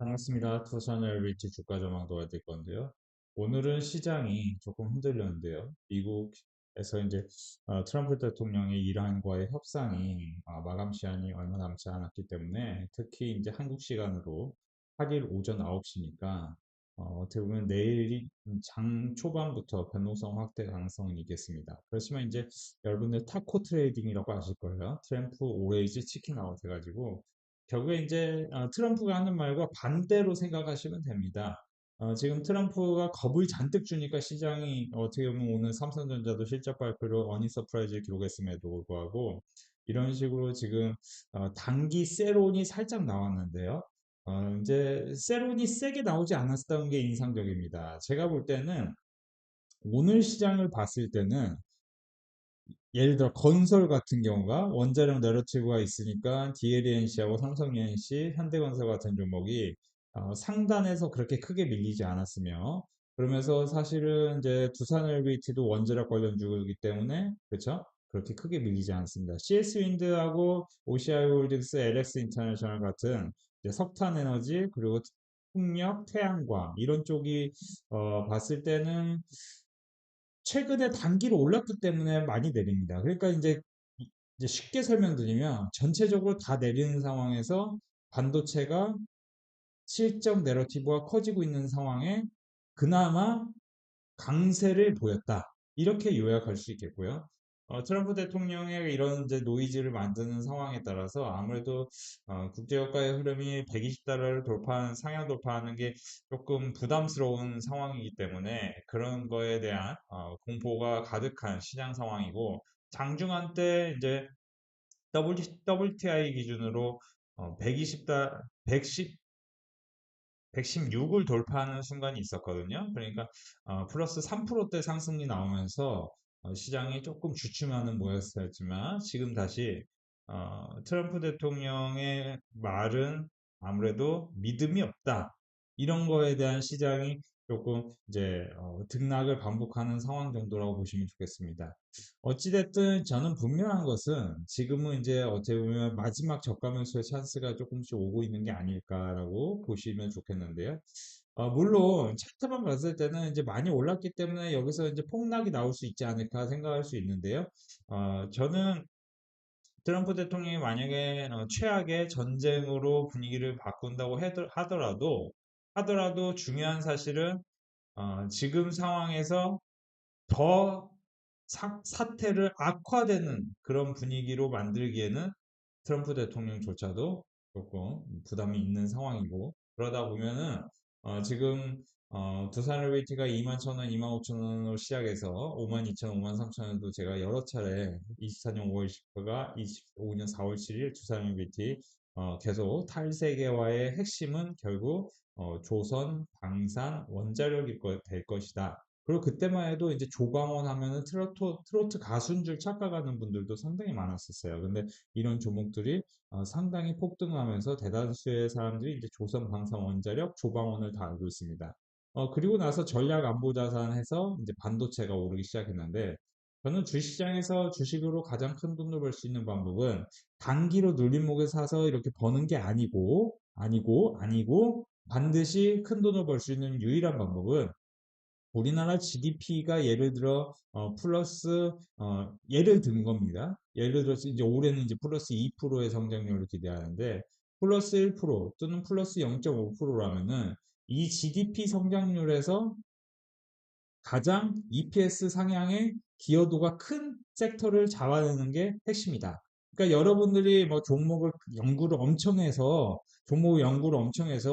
반갑습니다. 투자를 위치 주가 전망 도와드릴 건데요. 오늘은 시장이 조금 흔들렸는데요. 미국에서 이제 트럼프 대통령의 이란과의 협상이 마감 시한이 얼마 남지 않았기 때문에 특히 이제 한국 시간으로 8일 오전 9시니까 어떻게 보면 내일이 장 초반부터 변동성 확대 가능성이 있겠습니다. 그렇지만 이제 여러분들 타코 트레이딩이라고 아실 거예요. 트램프 오레이지 치킨 아웃 해가지고 결국에 이제 트럼프가 하는 말과 반대로 생각하시면 됩니다. 지금 트럼프가 겁을 잔뜩 주니까 시장이 어떻게 보면 오늘 삼성전자도 실적 발표로 어닝 서프라이즈를 기록했음에도 불구하고 이런 식으로 지금 단기 세론이 살짝 나왔는데요. 이제 세론이 세게 나오지 않았다는 게 인상적입니다. 제가 볼 때는 오늘 시장을 봤을 때는 예를 들어 건설 같은 경우가 원자력 내러티브가 있으니까 DLNC하고 삼성 ENC, 현대건설 같은 종목이 상단에서 그렇게 크게 밀리지 않았으며 그러면서 사실은 이제 두산LBT도 원자력 관련주이기 때문에 그렇죠? 그렇게 크게 밀리지 않습니다. CS윈드하고 OCI홀딩스, LX인터내셔널 같은 이제 석탄에너지 그리고 풍력, 태양광 이런 쪽이 봤을 때는 최근에 단기로 올랐기 때문에 많이 내립니다. 그러니까 이제 쉽게 설명드리면 전체적으로 다 내리는 상황에서 반도체가 실적 내러티브가 커지고 있는 상황에 그나마 강세를 보였다. 이렇게 요약할 수 있겠고요. 트럼프 대통령의 이런 이제 노이즈를 만드는 상황에 따라서 아무래도 국제유가의 흐름이 120달러를 상향 돌파하는 게 조금 부담스러운 상황이기 때문에 그런 거에 대한 공포가 가득한 시장 상황이고 장중한 때 이제 WTI 기준으로 120달, 116을 돌파하는 순간이 있었거든요. 그러니까 플러스 3%대 상승이 나오면서 시장이 조금 주춤하는 모습이었지만 지금 다시 트럼프 대통령의 말은 아무래도 믿음이 없다. 이런 거에 대한 시장이 조금 이제 등락을 반복하는 상황 정도라고 보시면 좋겠습니다. 어찌됐든 저는 분명한 것은 지금은 이제 어떻게 보면 마지막 저가 매수의 찬스가 조금씩 오고 있는 게 아닐까라고 보시면 좋겠는데요. 물론 차트만 봤을 때는 이제 많이 올랐기 때문에 여기서 이제 폭락이 나올 수 있지 않을까 생각할 수 있는데요. 저는 트럼프 대통령이 만약에 최악의 전쟁으로 분위기를 바꾼다고 하더라도 중요한 사실은 지금 상황에서 더 사태를 악화되는 그런 분위기로 만들기에는 트럼프 대통령조차도 조금 부담이 있는 상황이고 그러다 보면은 지금 두산 LBT가 21,000원, 25,000원으로 시작해서 52,000원, 53,000원도 제가 여러 차례 24년 5월 10일과 25년 4월 7일 두산 LBT 계속 탈세계화의 핵심은 결국 조선, 방산, 원자력일 될 것이다. 그리고 그때만 해도 이제 조광원 하면은 트로트 가수인 줄 착각하는 분들도 상당히 많았었어요. 근데 이런 종목들이 상당히 폭등하면서 대다수의 사람들이 이제 조선, 방산, 원자력, 조광원을 다 알고 있습니다. 그리고 나서 전략 안보 자산 해서 이제 반도체가 오르기 시작했는데 저는 주식시장에서 주식으로 가장 큰 돈을 벌 수 있는 방법은 단기로 눌림목에 사서 이렇게 버는 게 아니고 반드시 큰 돈을 벌 수 있는 유일한 방법은 우리나라 GDP가 예를 들어 플러스 예를 든 겁니다. 예를 들어서 이제 올해는 이제 플러스 2%의 성장률을 기대하는데 플러스 1% 또는 플러스 0.5%라면은 이 GDP 성장률에서 가장 EPS 상향의 기여도가 큰 섹터를 잡아내는 게 핵심이다. 그러니까 여러분들이 뭐 종목을 연구를 엄청 해서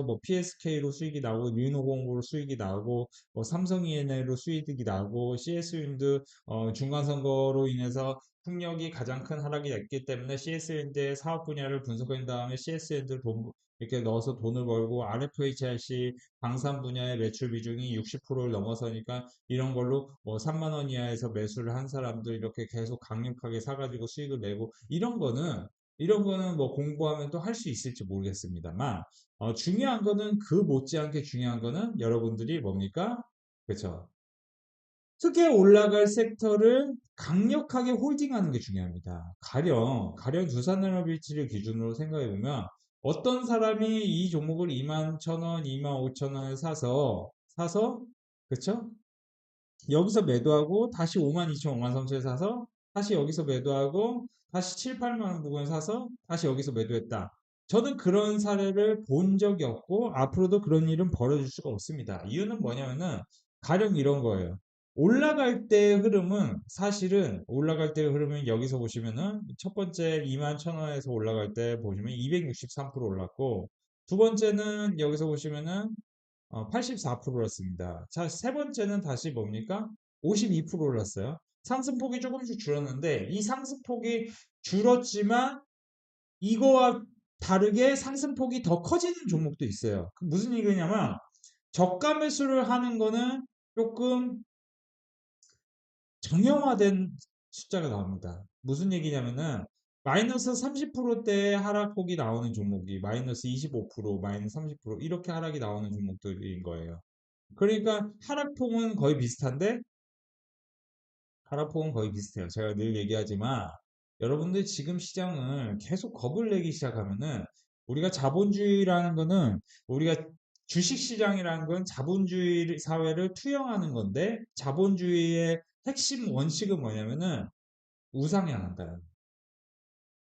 뭐 PSK로 수익이 나고 유인호공고로 수익이 나고 뭐 삼성 E&L로 수익이 나고 CS윈드 중간 선거로 인해서 풍력이 가장 큰 하락이 났기 때문에 CS윈드의 사업 분야를 분석한 다음에 CS윈드 이렇게 넣어서 돈을 벌고 RFHIC 방산 분야의 매출 비중이 60%를 넘어서니까 이런 걸로 뭐 3만 원 이하에서 매수를 한 사람들 이렇게 계속 강력하게 사가지고 수익을 내고 이런 거는 뭐 공부하면 또 할 수 있을지 모르겠습니다만 중요한 거는 그 못지않게 중요한 거는 여러분들이 뭡니까? 그렇죠. 크게 올라갈 섹터를 강력하게 홀딩하는 게 중요합니다. 가령 두산에너비치를 기준으로 생각해 보면 어떤 사람이 이 종목을 21,000원, 25,000원에 사서, 그쵸? 여기서 매도하고 다시 52,000, 53,000에 사서 다시 여기서 매도하고 다시 7, 8만 원 부근에 사서 다시 여기서 매도했다. 저는 그런 사례를 본 적이 없고 앞으로도 그런 일은 벌어질 수가 없습니다. 이유는 뭐냐면은 가령 이런 거예요. 올라갈 때의 흐름은 사실은 올라갈 때의 흐름은 여기서 보시면은 첫 번째 21,000원에서 올라갈 때 보시면 263% 올랐고 두 번째는 여기서 보시면은 84%였습니다. 자, 세 번째는 다시 뭡니까? 52% 올랐어요. 상승폭이 조금씩 줄었는데 이 상승폭이 줄었지만 이거와 다르게 상승폭이 더 커지는 종목도 있어요. 그 무슨 얘기냐면 저가 매수를 하는 거는 조금 정형화된 숫자가 나옵니다. 무슨 얘기냐면은 마이너스 30%대의 하락폭이 나오는 종목이 마이너스 25%, 마이너스 30% 이렇게 하락이 나오는 종목들인 거예요. 그러니까 하락폭은 거의 비슷한데 하락폭은 거의 비슷해요. 제가 늘 얘기하지만 여러분들 지금 시장을 계속 겁을 내기 시작하면은 우리가 자본주의라는 거는 우리가 주식시장이라는 건 자본주의 사회를 투영하는 건데 자본주의의 핵심 원칙은 뭐냐면은 우상향한다는 거예요.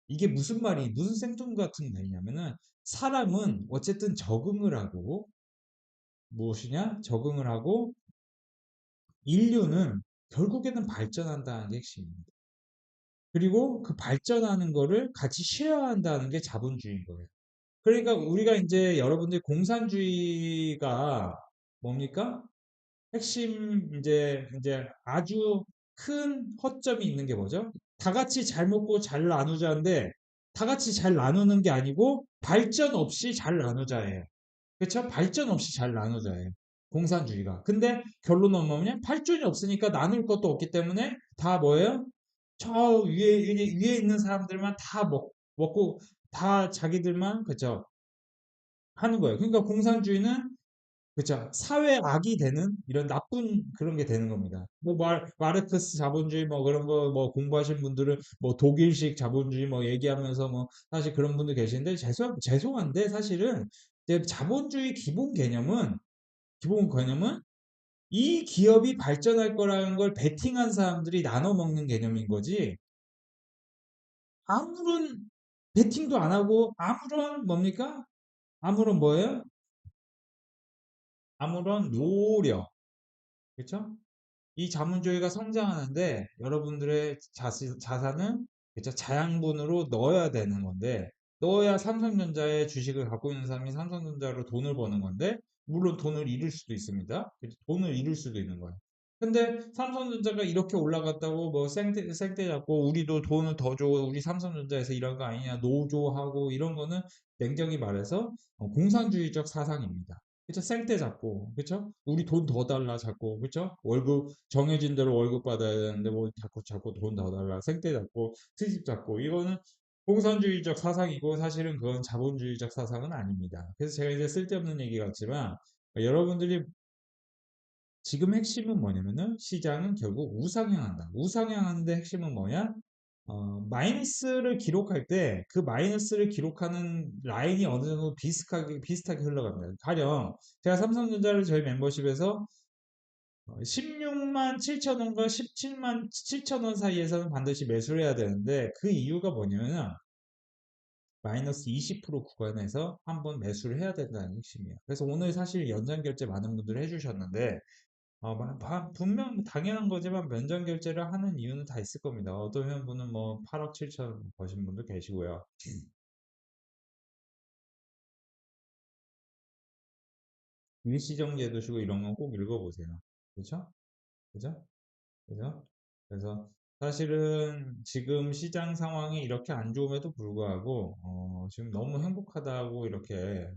이게 무슨 말이 무슨 생뚱 같은 말이냐면은 사람은 어쨌든 적응을 하고 무엇이냐? 적응을 하고 인류는 결국에는 발전한다는 게 핵심입니다. 그리고 그 발전하는 거를 같이 쉐어한다는 게 자본주의인 거예요. 그러니까 우리가 이제 여러분들 공산주의가 뭡니까? 핵심 이제 아주 큰 허점이 있는 게 뭐죠? 다 같이 잘 먹고 잘 나누자인데 다 같이 잘 나누는 게 아니고 발전 없이 잘 나누자예요. 그렇죠? 발전 없이 잘 나누자예요. 공산주의가. 근데 결론은 뭐냐? 발전이 없으니까 나눌 것도 없기 때문에 다 뭐예요? 저 위에 있는 사람들만 다 먹고 다 자기들만 그죠? 하는 거예요. 그러니까 공산주의는 그죠? 사회 악이 되는 이런 나쁜 그런 게 되는 겁니다. 뭐 마르크스 자본주의 뭐 그런 거 뭐 공부하신 분들은 뭐 독일식 자본주의 뭐 얘기하면서 뭐 사실 그런 분들 계시는데 죄송한데 사실은 이제 자본주의 기본 개념은 이 기업이 발전할 거라는 걸 베팅한 사람들이 나눠 먹는 개념인 거지. 아무런 베팅도 안 하고 아무런 뭡니까? 아무런 뭐예요? 아무런 노력. 그렇죠? 이 자본주의가 성장하는데 여러분들의 자산은 그쵸? 자양분으로 넣어야 되는 건데 넣어야 삼성전자의 주식을 갖고 있는 사람이 삼성전자로 돈을 버는 건데 물론 돈을 잃을 수도 있습니다. 돈을 잃을 수도 있는 거예요. 근데 삼성전자가 이렇게 올라갔다고 뭐 생떼 잡고 우리도 돈을 더 줘, 우리 삼성전자에서 이런 거 아니냐 노조하고 이런 거는 냉정히 말해서 공산주의적 사상입니다. 그쵸? 생떼 잡고, 그쵸? 우리 돈 더 달라, 자꾸, 그쵸? 월급, 정해진 대로 월급 받아야 되는데, 뭐, 자꾸 돈 더 달라, 생떼 잡고, 트집 잡고, 이거는 공산주의적 사상이고, 사실은 그건 자본주의적 사상은 아닙니다. 그래서 제가 이제 쓸데없는 얘기 같지만, 여러분들이 지금 핵심은 뭐냐면은, 시장은 결국 우상향한다. 우상향하는데 핵심은 뭐냐? 마이너스를 기록할 때 그 마이너스를 기록하는 라인이 어느 정도 비슷하게 흘러갑니다. 가령 제가 삼성전자를 저희 멤버십에서 16만 7천 원과 17만 7천 원 사이에서는 반드시 매수를 해야 되는데 그 이유가 뭐냐면 마이너스 20% 구간에서 한번 매수를 해야 된다는 핵심이에요. 그래서 오늘 사실 연장 결제 많은 분들이 해주셨는데 분명 당연한 거지만 면접 결제를 하는 이유는 다 있을 겁니다. 어떤 분은 뭐 8억 7천 버신 분도 계시고요. 일시정지해두시고 이런 건 꼭 읽어보세요. 그렇죠? 그죠? 그죠? 그래서 사실은 지금 시장 상황이 이렇게 안 좋음에도 불구하고 지금 너무 행복하다고 이렇게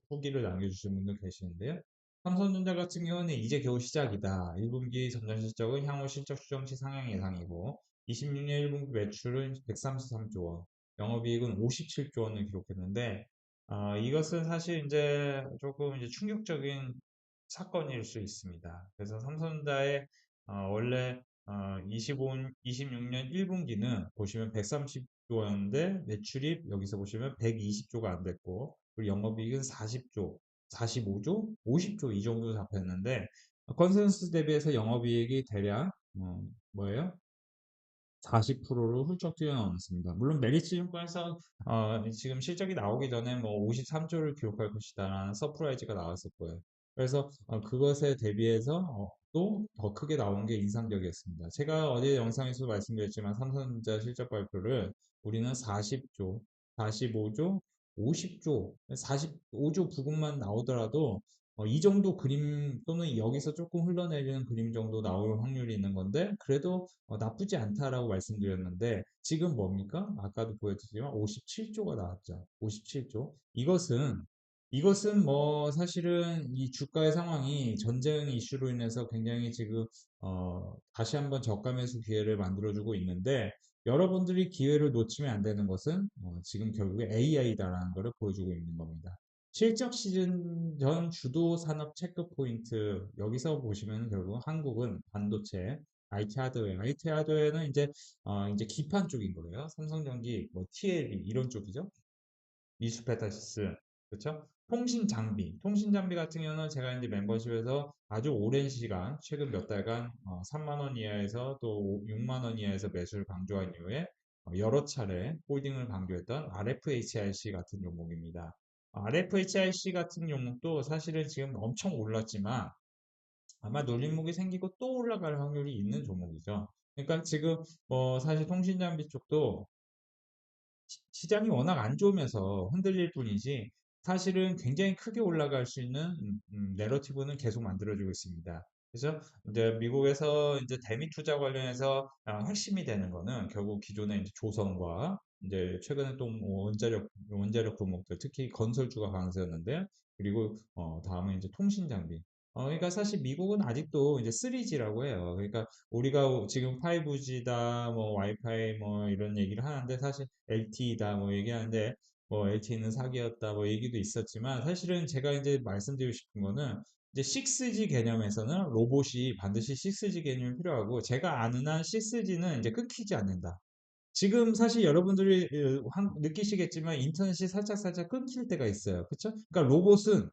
후기를 남겨주신 분들 계시는데요. 삼성전자 같은 경우는 이제 겨우 시작이다. 1분기 전년 실적은 향후 실적 추정치 상향 예상이고 26년 1분기 매출은 133조 원, 영업이익은 57조 원을 기록했는데 이것은 사실 이제 조금 이제 충격적인 사건일 수 있습니다. 그래서 삼성전자의 원래 26년 1분기는 보시면 40조였는데 매출입 여기서 보시면 120조가 안 됐고, 그리고 영업이익은 40조, 45조, 50조 이 정도 잡혔는데, 컨센서스 대비해서 영업이익이 대략 뭐예요? 40%로 훌쩍 뛰어넘었습니다. 물론 메리츠증권에서 지금 실적이 나오기 전에 뭐 53조를 기록할 것이다라는 서프라이즈가 나왔을 거예요. 그래서 그것에 대비해서 또 더 크게 나온 게 인상적이었습니다. 제가 어제 영상에서 말씀드렸지만 삼성전자 실적 발표를 우리는 40조, 45조, 50조, 45조 부근만 나오더라도 이 정도 그림 또는 여기서 조금 흘러내리는 그림 정도 나올 확률이 있는 건데 그래도 나쁘지 않다라고 말씀드렸는데 지금 뭡니까? 아까도 보여드렸지만 57조가 나왔죠. 57조. 이것은 뭐 사실은 이 주가의 상황이 전쟁 이슈로 인해서 굉장히 지금 다시 한번 저가 매수 기회를 만들어주고 있는데 여러분들이 기회를 놓치면 안 되는 것은 지금 결국에 AI다라는 것을 보여주고 있는 겁니다. 실적 시즌 전 주도 산업 체크 포인트 여기서 보시면 결국 한국은 반도체, IT 하드웨어는 이제 기판 쪽인 거예요. 삼성전기, 뭐 TLB 이런 쪽이죠. 미수페타시스, 그렇죠? 통신 장비 같은 경우는 제가 이제 멤버십에서 아주 오랜 시간, 최근 몇 달간 3만 원 이하에서 또 6만 원 이하에서 매수를 강조한 이후에 여러 차례 홀딩을 강조했던 RFHIC 같은 종목입니다. RFHIC 같은 종목도 사실은 지금 엄청 올랐지만 아마 눌림목이 생기고 또 올라갈 확률이 있는 종목이죠. 그러니까 지금 사실 통신장비 쪽도 시장이 워낙 안 좋으면서 흔들릴 뿐이지 사실은 굉장히 크게 올라갈 수 있는 내러티브는 계속 만들어지고 있습니다. 그래서 이제 미국에서 이제 대미 투자 관련해서 핵심이 되는 거는 결국 기존의 이제 조선과 이제 최근에 또 원자력 종목들 특히 건설주가 강세였는데 그리고 다음에 이제 통신 장비. 그러니까 사실 미국은 아직도 이제 3G라고 해요. 그러니까 우리가 지금 5G다, 뭐 와이파이 뭐 이런 얘기를 하는데 사실 LTE다 뭐 얘기하는데 뭐 LTE는 사기였다 뭐 얘기도 있었지만 사실은 제가 이제 말씀드리고 싶은 거는 이제 6G 개념에서는 로봇이 반드시 6G 개념이 필요하고 제가 아는 한 6G는 이제 끊기지 않는다. 지금 사실 여러분들이 느끼시겠지만 인터넷이 살짝 끊길 때가 있어요. 그렇죠? 그러니까 로봇은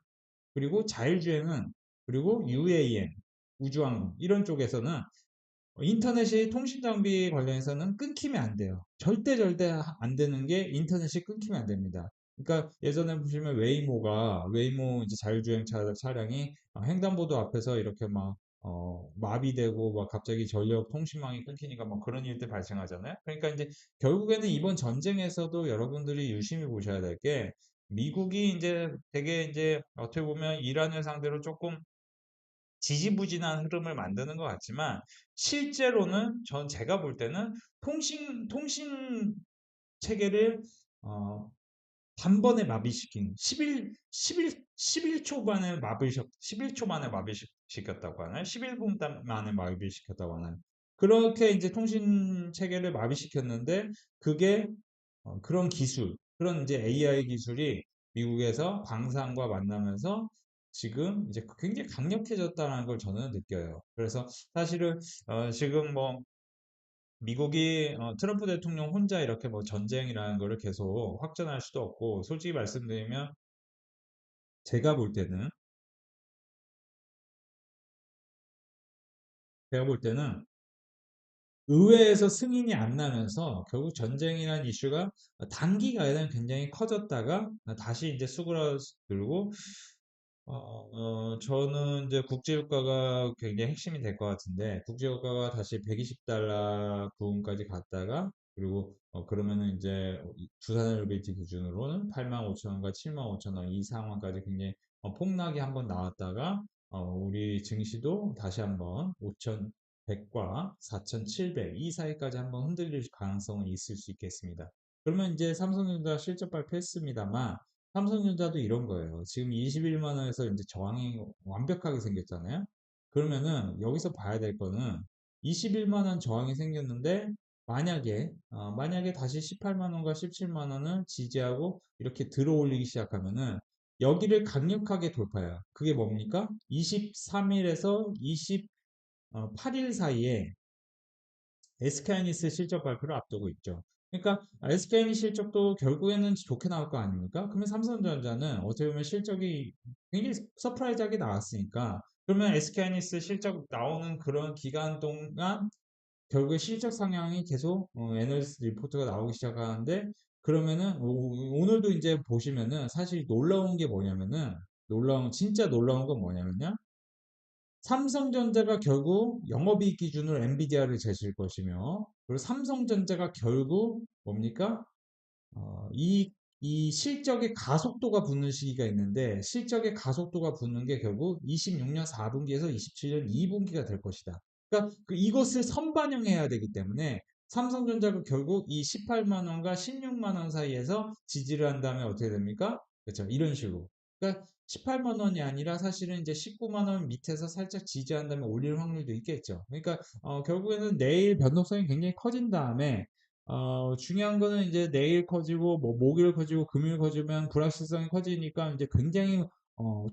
그리고 자율주행은 그리고 UAM 우주항공 이런 쪽에서는 인터넷이 통신 장비 관련해서는 끊기면 안 돼요. 절대 안 되는 게 인터넷이 끊기면 안 됩니다. 그러니까 예전에 보시면 웨이모 이제 자율주행 차량이 횡단보도 앞에서 이렇게 막 마비되고 막 갑자기 전력 통신망이 끊기니까 뭐 그런 일들 발생하잖아요. 그러니까 이제 결국에는 이번 전쟁에서도 여러분들이 유심히 보셔야 될 게 미국이 이제 되게 이제 어떻게 보면 이란을 상대로 조금 지지부진한 흐름을 만드는 것 같지만 실제로는 제가 볼 때는 통신 체계를 어, 단번에 마비시킨 11초 만에 11초 만에 마비시켰다고 하나요? 11분 만에 마비시켰다고 하나요? 그렇게 이제 통신 체계를 마비시켰는데 그게 그런 기술, 그런 이제 AI 기술이 미국에서 방산과 만나면서 지금 이제 굉장히 강력해졌다는 걸 저는 느껴요. 그래서 사실은 지금 뭐 미국이 트럼프 대통령 혼자 이렇게 뭐 전쟁이라는 거를 계속 확전할 수도 없고 솔직히 말씀드리면 제가 볼 때는 제가 볼 때는 의회에서 승인이 안 나면서 결국 전쟁이라는 이슈가 단기간에 굉장히 커졌다가 다시 이제 수그러들고 저는 이제 국제유가가 굉장히 핵심이 될 것 같은데, 국제유가가 다시 120달러 부근까지 갔다가, 그리고, 그러면은 이제 두산헬비티 기준으로는 8만 5천 원과 7만 5천 원 이 상황까지 굉장히 폭락이 한번 나왔다가, 우리 증시도 다시 한번 5,100과 4,700 이 사이까지 한번 흔들릴 가능성은 있을 수 있겠습니다. 그러면 이제 삼성전자 실적 발표했습니다만, 삼성전자도 이런 거예요. 지금 21만 원에서 이제 저항이 완벽하게 생겼잖아요. 그러면은 여기서 봐야 될 거는 21만 원 저항이 생겼는데 만약에 다시 18만 원과 17만 원을 지지하고 이렇게 들어 올리기 시작하면은 여기를 강력하게 돌파해요. 그게 뭡니까? 23일에서 28일 사이에 SK하이닉스 실적 발표를 앞두고 있죠. 그러니까 SK하이닉스 실적도 결국에는 좋게 나올 거 아닙니까? 그러면 삼성전자는 어떻게 보면 실적이 굉장히 서프라이즈하게 나왔으니까 그러면 SK하이닉스 실적 나오는 그런 기간 동안 결국에 실적 상향이 계속 애널리스트 리포트가 나오기 시작하는데 그러면은 오늘도 이제 보시면은 사실 놀라운 게 뭐냐면은 진짜 놀라운 건 뭐냐면요. 삼성전자가 결국 영업이익 기준으로 엔비디아를 제실 것이며 그리고 삼성전자가 결국 뭡니까? 이 실적의 가속도가 붙는 시기가 있는데 실적의 가속도가 붙는 게 결국 26년 4분기에서 27년 2분기가 될 것이다. 그러니까 이것을 선반영해야 되기 때문에 삼성전자가 결국 이 18만 원과 16만 원 사이에서 지지를 한 다음에 어떻게 됩니까? 그렇죠. 이런 식으로. 그러니까 18만 원이 아니라 사실은 이제 19만 원 밑에서 살짝 지지한 다음에 올릴 확률도 있겠죠. 그러니까 결국에는 내일 변동성이 굉장히 커진 다음에 중요한 거는 이제 내일 커지고, 뭐, 목요일 커지고, 금요일 커지면 불확실성이 커지니까 이제 굉장히,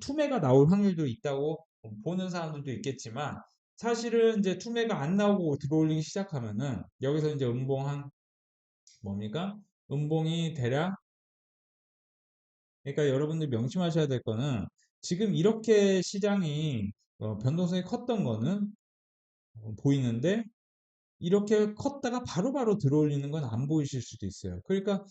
투매가 나올 확률도 있다고 보는 사람들도 있겠지만, 사실은 이제 투매가 안 나오고 들어올리기 시작하면은, 여기서 이제 뭡니까? 음봉이 대략, 그러니까 여러분들 명심하셔야 될 거는, 지금 이렇게 시장이, 변동성이 컸던 거는, 보이는데, 이렇게 컸다가 바로바로 들어올리는 건 안 보이실 수도 있어요. 그러니까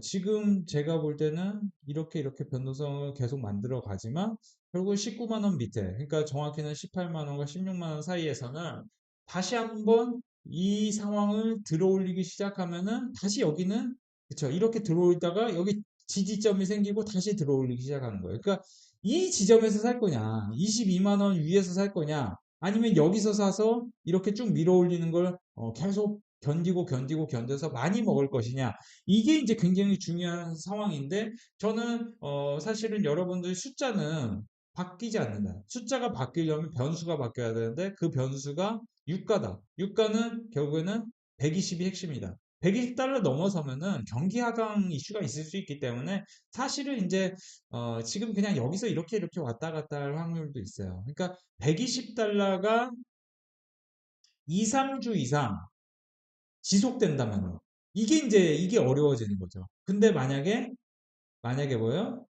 지금 제가 볼 때는 이렇게 변동성을 계속 만들어 가지만 결국 19만 원 밑에 그러니까 정확히는 18만 원과 16만 원 사이에서는 다시 한번 이 상황을 들어올리기 시작하면은 다시 여기는 그쵸 이렇게 들어올다가 여기 지지점이 생기고 다시 들어올리기 시작하는 거예요. 그러니까 이 지점에서 살 거냐 22만 원 위에서 살 거냐 아니면 여기서 사서 이렇게 쭉 밀어 올리는 걸 계속 견뎌서 많이 먹을 것이냐. 이게 이제 굉장히 중요한 상황인데 저는 사실은 여러분들 숫자는 바뀌지 않는다. 숫자가 바뀌려면 변수가 바뀌어야 되는데 그 변수가 유가다. 유가는 결국에는 120이 핵심이다. 120달러 넘어서면은 경기 하강 이슈가 있을 수 있기 때문에 사실은 이제 지금 그냥 여기서 이렇게 왔다 갔다 할 확률도 있어요. 그러니까 120달러가 2, 3주 이상 지속된다면 이게 어려워지는 거죠. 근데 만약에 뭐예요?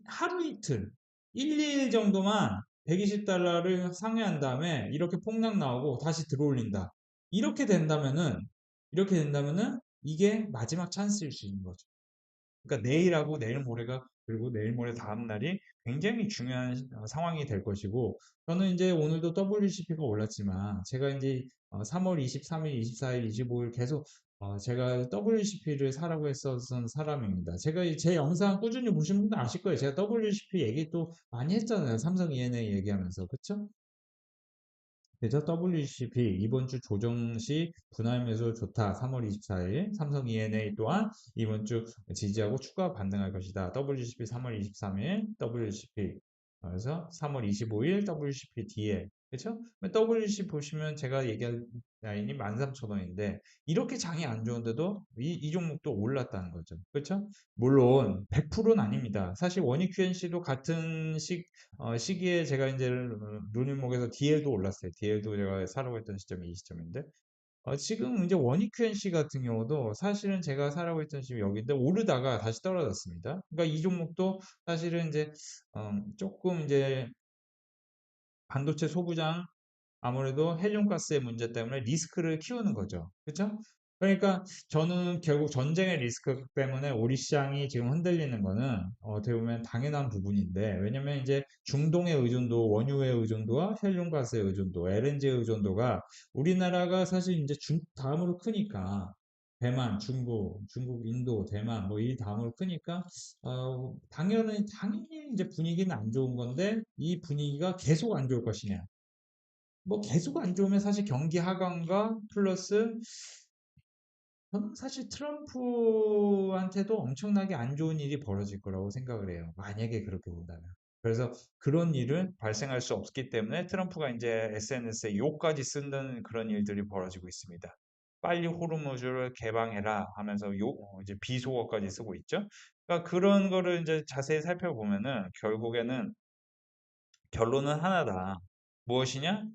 하루 이틀 1, 2일 정도만 120달러를 상회한 다음에 이렇게 폭락 나오고 다시 들어올린다. 이렇게 된다면은 이게 마지막 찬스일 수 있는 거죠. 그러니까 내일하고 내일 모레가 그리고 내일 모레 다음 날이 굉장히 중요한 상황이 될 것이고 저는 이제 오늘도 WCP가 올랐지만 제가 이제 3월 23일, 24일, 25일 계속 제가 WCP를 사라고 했었던 사람입니다. 제가 제 영상 꾸준히 보신 분들 아실 거예요. 제가 WCP 얘기 또 많이 했잖아요. 삼성 E&A 얘기하면서. 그쵸? 그래서 WCP 이번 주 조정 시 분할 매수 좋다. 3월 24일 삼성 E&A 또한 이번 주 지지하고 추가 반등할 것이다. WCP 3월 23일 WCP 그래서 3월 25일 WCP DL 그렇죠? WCP 보시면 제가 얘기한 라인이 13,000원인데 이렇게 장이 안 좋은데도 이 종목도 올랐다는 거죠. 그렇죠? 물론 100%는 아닙니다. 사실 원익 QNC도 같은 시기에 제가 이제 눈일목에서 DL도 올랐어요. DL도 제가 사라고 했던 시점이 이 시점인데 지금 이제 원익 QNC 같은 경우도 사실은 제가 사라고 했던 시점이 여기인데 오르다가 다시 떨어졌습니다. 그러니까 이 종목도 사실은 이제 조금 이제 반도체 소부장 아무래도 헬륨가스의 문제 때문에 리스크를 키우는 거죠. 그렇죠? 그러니까 저는 결국 전쟁의 리스크 때문에 우리 시장이 지금 흔들리는 거는 어떻게 보면 당연한 부분인데 왜냐면 이제 중동의 의존도, 원유의 의존도와 헬륨가스의 의존도, LNG의 의존도가 우리나라가 사실 이제 다음으로 크니까 대만, 중국, 인도, 대만 뭐 이 다음으로 크니까 당연히 이제 분위기는 안 좋은 건데 이 분위기가 계속 안 좋을 것이냐 뭐 계속 안 좋으면 사실 경기 하강과 플러스 저는 사실 트럼프한테도 엄청나게 안 좋은 일이 벌어질 거라고 생각을 해요. 만약에 그렇게 본다면. 그래서 그런 일은 발생할 수 없기 때문에 트럼프가 이제 SNS에 욕까지 쓰는 그런 일들이 벌어지고 있습니다. 빨리 호르무즈를 개방해라 하면서 이제 비속어까지 쓰고 있죠. 그러니까 그런 거를 이제 자세히 살펴보면은 결국에는 결론은 하나다. 무엇이냐?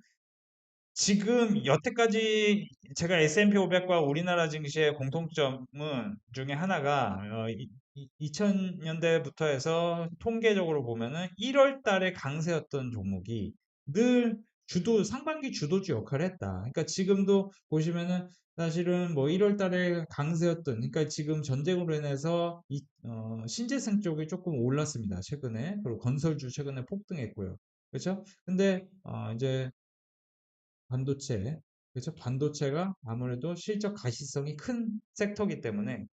지금 여태까지 제가 S&P 500과 우리나라 증시의 공통점은 중에 하나가 2000년대부터 해서 통계적으로 보면은 1월 달에 강세였던 종목이 늘 상반기 주도주 역할을 했다. 그러니까 지금도 보시면은 사실은 뭐 1월 달에 강세였던, 그러니까 지금 전쟁으로 인해서 신재생 쪽이 조금 올랐습니다. 최근에. 그리고 건설주 최근에 폭등했고요. 그렇죠? 근데 이제 반도체, 그렇죠? 반도체가 아무래도 실적 가시성이 큰 섹터이기 때문에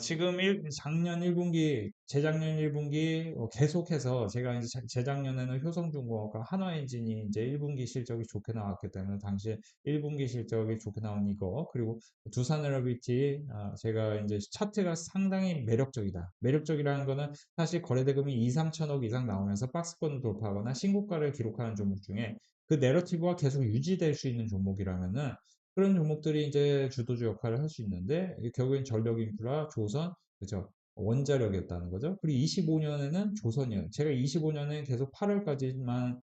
지금 작년 1분기, 재작년 1분기 계속해서 제가 이제 재작년에는 효성중공업과 한화엔진이 이제 1분기 실적이 좋게 나왔기 때문에 당시에 1분기 실적이 좋게 나온 이거, 그리고 두산에너비티 제가 이제 차트가 상당히 매력적이다. 매력적이라는 거는 사실 거래대금이 2, 3천억 이상 나오면서 박스권을 돌파하거나 신고가를 기록하는 종목 중에 그 내러티브가 계속 유지될 수 있는 종목이라면은 그런 종목들이 이제 주도주 역할을 할 수 있는데 이게 결국엔 전력 인프라, 조선, 그죠? 원자력이었다는 거죠. 그리고 25년에는 조선이요. 제가 25년에 계속 8월까지만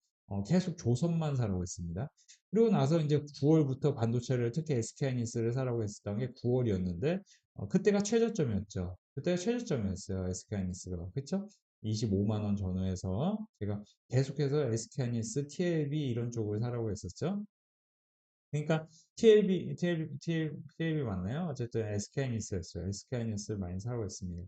계속 조선만 사라고 했습니다. 그리고 나서 이제 9월부터 반도체를 특히 SK하이닉스를 사라고 했었던 게 9월이었는데 그때가 최저점이었죠. 그때가 최저점이었어요. SK하이닉스가. 그쵸? 25만 원 전후에서 제가 계속해서 SK하이닉스, TLB 이런 쪽을 사라고 했었죠. 그러니까 TLB 맞나요? 어쨌든 SK하이닉스였어요. SK하이닉스 많이 사라고 했습니다.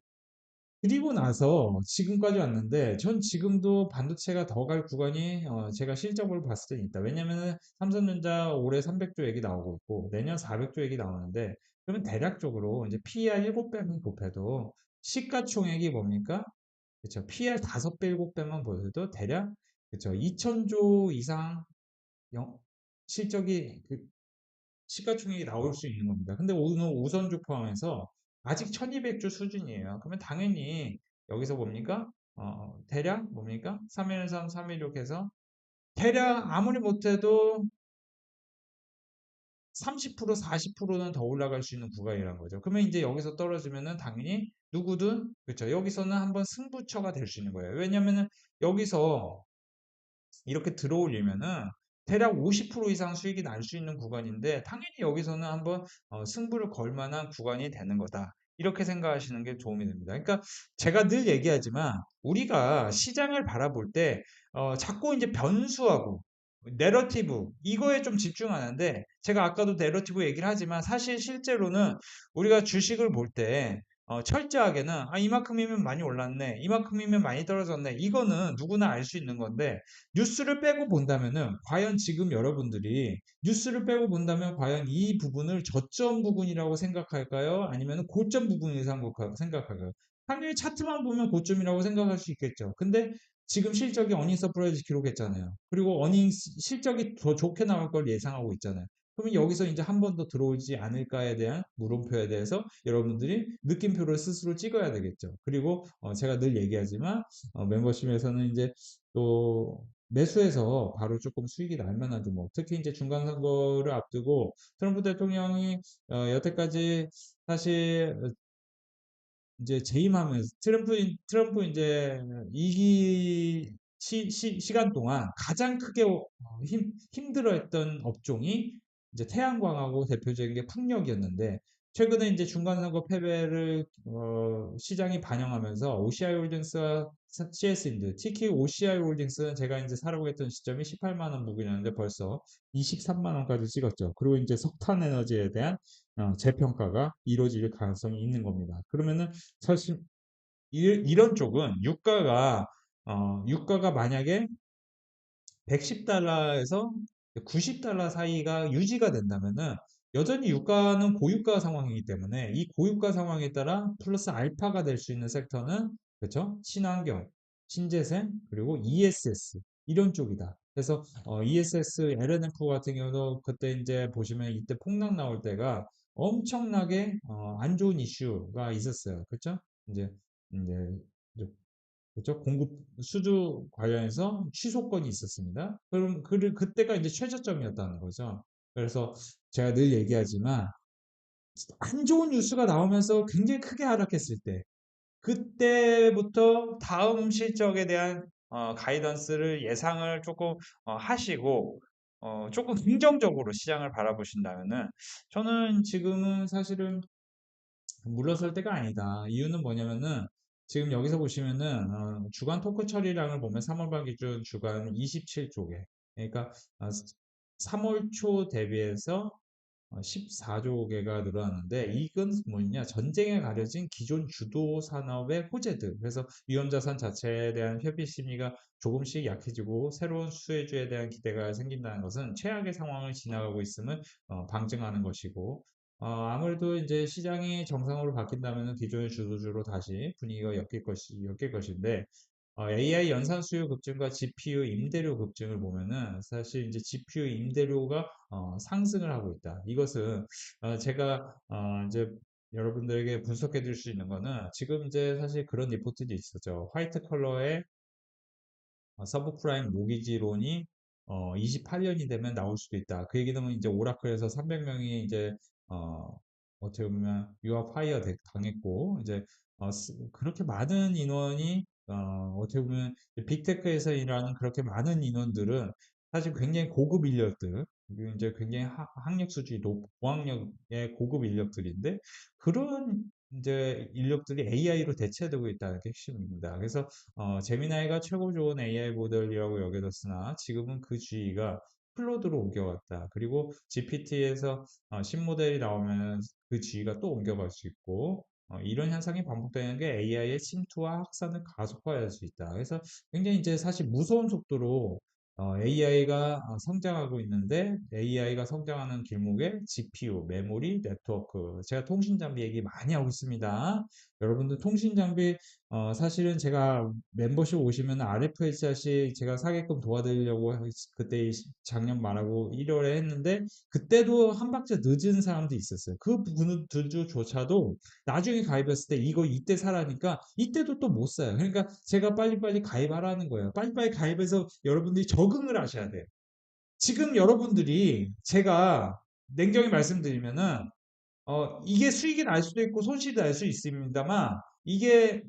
그리고 나서 지금까지 왔는데 전 지금도 반도체가 더 갈 구간이 제가 실적으로 봤을 때 있다. 왜냐면은 삼성전자 올해 300조 얘기 나오고 있고 내년 400조 얘기 나오는데 그러면 대략적으로 이제 PER 7배만 곱해도 시가총액이 뭡니까? 그쵸. PR 5배, 7배만 보여도 대략, 그쵸. 2000조 이상 영- 실적이, 시가총액이 나올 수 있는 겁니다. 근데 오늘 우선주 포함해서 아직 1200조 수준이에요. 그러면 당연히 여기서 뭡니까? 대략 뭡니까? 313, 316 해서 대략 아무리 못해도 30%, 40%는 더 올라갈 수 있는 구간이라는 거죠. 그러면 이제 여기서 떨어지면은 당연히 누구든, 그렇죠. 여기서는 한번 승부처가 될 수 있는 거예요. 왜냐면은 여기서 이렇게 들어올리면은 대략 50% 이상 수익이 날 수 있는 구간인데 당연히 여기서는 한번 승부를 걸 만한 구간이 되는 거다. 이렇게 생각하시는 게 도움이 됩니다. 그러니까 제가 늘 얘기하지만 우리가 시장을 바라볼 때 자꾸 이제 변수하고 내러티브 이거에 좀 집중하는데 제가 아까도 내러티브 얘기를 하지만 사실 실제로는 우리가 주식을 볼 때 철저하게는 이만큼이면 많이 올랐네, 이만큼이면 많이 떨어졌네, 이거는 누구나 알 수 있는 건데 뉴스를 빼고 본다면은 과연 지금 여러분들이 뉴스를 빼고 본다면 과연 이 부분을 저점 부분이라고 생각할까요? 아니면 고점 부분이라고 생각할까요? 당연히 차트만 보면 고점이라고 생각할 수 있겠죠. 근데 지금 실적이 어닝 서프라이즈 기록했잖아요. 그리고 어닝 실적이 더 좋게 나올 걸 예상하고 있잖아요. 그러면 여기서 이제 한 번 더 들어오지 않을까에 대한 물음표에 대해서 여러분들이 느낌표를 스스로 찍어야 되겠죠. 그리고 제가 늘 얘기하지만 멤버십에서는 이제 또 매수해서 바로 조금 수익이 날 만한 종목, 특히 이제 중간 선거를 앞두고 트럼프 대통령이 여태까지 사실 이제 재임하면서 트럼프 이제 이기 시간 동안 가장 크게 힘들어했던 업종이 이제 태양광하고 대표적인 게 풍력이었는데 최근에 이제 중간선거 패배를 시장이 반영하면서 OCI 홀딩스와 CS인드, 특히 OCI 홀딩스는 제가 이제 사려고 했던 시점이 18만 원 부근이었는데 벌써 23만 원까지 찍었죠. 그리고 이제 석탄 에너지에 대한 재평가가 이루어질 가능성이 있는 겁니다. 그러면은 사실 이런 쪽은 유가가 만약에 110달러에서 90달러 사이가 유지가 된다면은 여전히 유가는 고유가 상황이기 때문에 이 고유가 상황에 따라 플러스 알파가 될 수 있는 섹터는 그렇죠? 친환경, 신재생, 그리고 ESS 이런 쪽이다. 그래서 ESS, LNF 같은 경우도 그때 이제 보시면 이때 폭락 나올 때가 엄청나게 안 좋은 이슈가 있었어요. 그렇죠? 이제 그죠? 공급 수주 관련해서 취소건이 있었습니다. 그럼 그때가 이제 최저점이었다는 거죠. 그래서 제가 늘 얘기하지만 안 좋은 뉴스가 나오면서 굉장히 크게 하락했을 때 그때부터 다음 실적에 대한 가이던스를 예상을 조금 하시고 조금 긍정적으로 시장을 바라보신다면은 저는 지금은 사실은 물러설 때가 아니다. 이유는 뭐냐면은 지금 여기서 보시면은 주간 토크 처리량을 보면 3월 말 기준 주간 27조 개. 그러니까 3월 초 대비해서 14조 개가 늘어났는데 이건 뭐냐 전쟁에 가려진 기존 주도 산업의 호재들 그래서 위험자산 자체에 대한 회피 심리가 조금씩 약해지고 새로운 수혜주에 대한 기대가 생긴다는 것은 최악의 상황을 지나가고 있음을 방증하는 것이고 아무래도 이제 시장이 정상으로 바뀐다면 기존의 주도주로 다시 분위기가 엮일 것인데 AI 연산 수요 급증과 GPU 임대료 급증을 보면은 사실 이제 GPU 임대료가 상승을 하고 있다. 이것은 제가 이제 여러분들에게 분석해 드릴 수 있는 거는 지금 이제 사실 그런 리포트도 있었죠. 화이트 컬러의 서브프라임 모기지론이 28년이 되면 나올 수도 있다. 그 얘기는 이제 오라클에서 300명이 이제 어떻게 보면 유아 파이어 당했고 이제 그렇게 많은 인원이 어떻게 보면 빅테크에서 일하는 그렇게 많은 인원들은 사실 굉장히 고급 인력들 그리고 이제 굉장히 학력 수준이 고학력의 고급 인력들인데 그런 이제 인력들이 AI로 대체되고 있다는 게 핵심입니다. 그래서 제미나이가 최고 좋은 AI 모델이라고 여겨졌으나 지금은 그 주의가 클로드로 옮겨갔다. 그리고 GPT에서 신모델이 나오면 그 주의가 또 옮겨갈 수 있고 이런 현상이 반복되는 게 AI의 침투와 확산을 가속화할 수 있다. 그래서 굉장히 이제 사실 무서운 속도로 AI가 성장하고 있는데 AI가 성장하는 길목에 GPU, 메모리, 네트워크 제가 통신 장비 얘기 많이 하고 있습니다. 여러분들 통신 장비 사실은 제가 멤버십 오시면 RFHRC 제가 사게끔 도와드리려고 그때 작년 말하고 1월에 했는데 그때도 한 박자 늦은 사람도 있었어요. 그 분들조차도 나중에 가입했을 때 이거 이때 사라니까 이때도 또 못 사요. 그러니까 제가 빨리빨리 가입하라는 거예요. 빨리빨리 가입해서 여러분들이 적응을 하셔야 돼요. 지금 여러분들이 제가 냉정히 말씀드리면은 이게 수익이 날 수도 있고 손실이 날 수 있습니다만 이게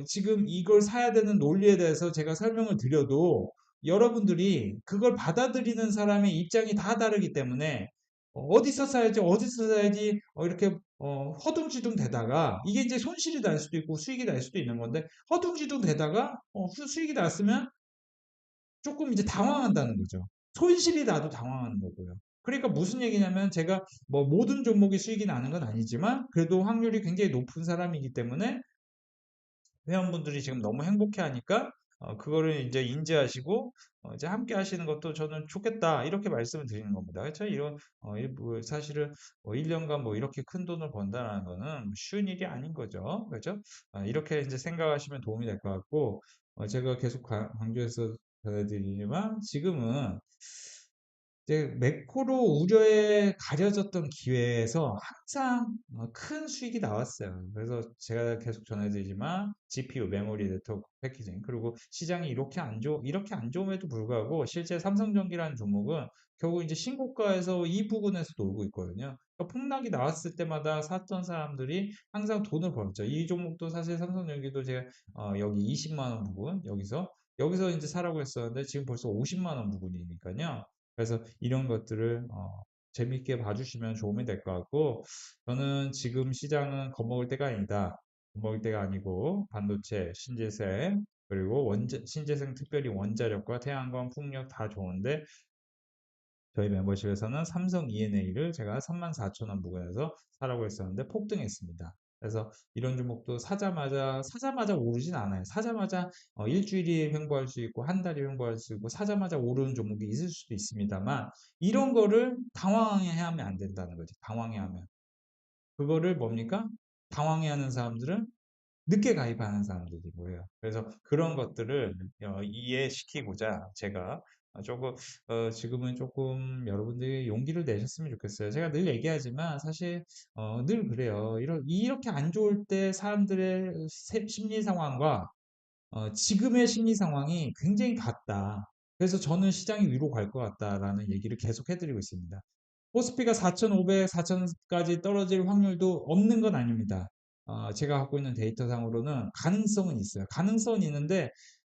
지금 이걸 사야 되는 논리에 대해서 제가 설명을 드려도 여러분들이 그걸 받아들이는 사람의 입장이 다 다르기 때문에 어디서 사야지 어디서 사야지 이렇게 허둥지둥 되다가 이게 이제 손실이 날 수도 있고 수익이 날 수도 있는 건데 허둥지둥 되다가 수익이 났으면 조금 이제 당황한다는 거죠. 손실이 나도 당황하는 거고요. 그러니까 무슨 얘기냐면 제가 뭐 모든 종목이 수익이 나는 건 아니지만 그래도 확률이 굉장히 높은 사람이기 때문에 회원분들이 지금 너무 행복해 하니까 그거를 이제 인지하시고 이제 함께 하시는 것도 저는 좋겠다 이렇게 말씀을 드리는 겁니다. 그렇죠? 이런 뭐 사실은 1년간 뭐 이렇게 큰 돈을 번다는 거는 쉬운 일이 아닌 거죠. 그렇죠? 이렇게 이제 생각하시면 도움이 될 것 같고 제가 계속 강조해서 전해드리지만 지금은 이제 매크로 우려에 가려졌던 기회에서 항상 큰 수익이 나왔어요. 그래서 제가 계속 전해드리지만 GPU, 메모리, 네트워크 패키징 그리고 시장이 이렇게 안 좋음에도 불구하고 실제 삼성전기라는 종목은 결국 이제 신고가에서 이 부근에서 놀고 있거든요. 그러니까 폭락이 나왔을 때마다 샀던 사람들이 항상 돈을 벌었죠. 이 종목도 사실 삼성전기도 제가 여기 20만 원 부근 여기서 이제 사라고 했었는데 지금 벌써 50만 원 부근이니까요. 그래서 이런 것들을 재밌게 봐주시면 도움이 될 것 같고 저는 지금 시장은 겁먹을 때가 아니다. 겁먹을 때가 아니고 반도체, 신재생 그리고 신재생 특별히 원자력과 태양광, 풍력 다 좋은데 저희 멤버십에서는 삼성 E&A를 제가 34,000원 부근에서 사라고 했었는데 폭등했습니다. 그래서 이런 종목도 사자마자 오르진 않아요. 사자마자 일주일이 횡보할 수 있고 한 달이 횡보할 수 있고 사자마자 오르는 종목이 있을 수도 있습니다만 이런 거를 당황해하면 안 된다는 거지. 당황해하면 그거를 뭡니까? 당황해하는 사람들은 늦게 가입하는 사람들이 뭐예요. 그래서 그런 것들을 이해시키고자 제가 조금 지금은 조금 여러분들이 용기를 내셨으면 좋겠어요. 제가 늘 얘기하지만 사실 늘 그래요. 이렇게 안 좋을 때 사람들의 심리 상황과 지금의 심리 상황이 굉장히 같다. 그래서 저는 시장이 위로 갈 것 같다라는 얘기를 계속 해드리고 있습니다. 코스피가 4,500, 4,000까지 떨어질 확률도 없는 건 아닙니다. 제가 갖고 있는 데이터상으로는 가능성은 있어요. 가능성은 있는데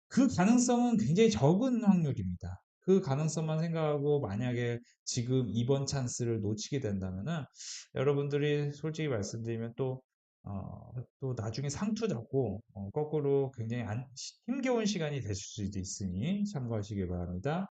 그 가능성은 굉장히 적은 확률입니다. 그 가능성만 생각하고 만약에 지금 이번 찬스를 놓치게 된다면은 여러분들이 솔직히 말씀드리면 또 나중에 상투 잡고 거꾸로 굉장히 힘겨운 시간이 되실 수도 있으니 참고하시기 바랍니다.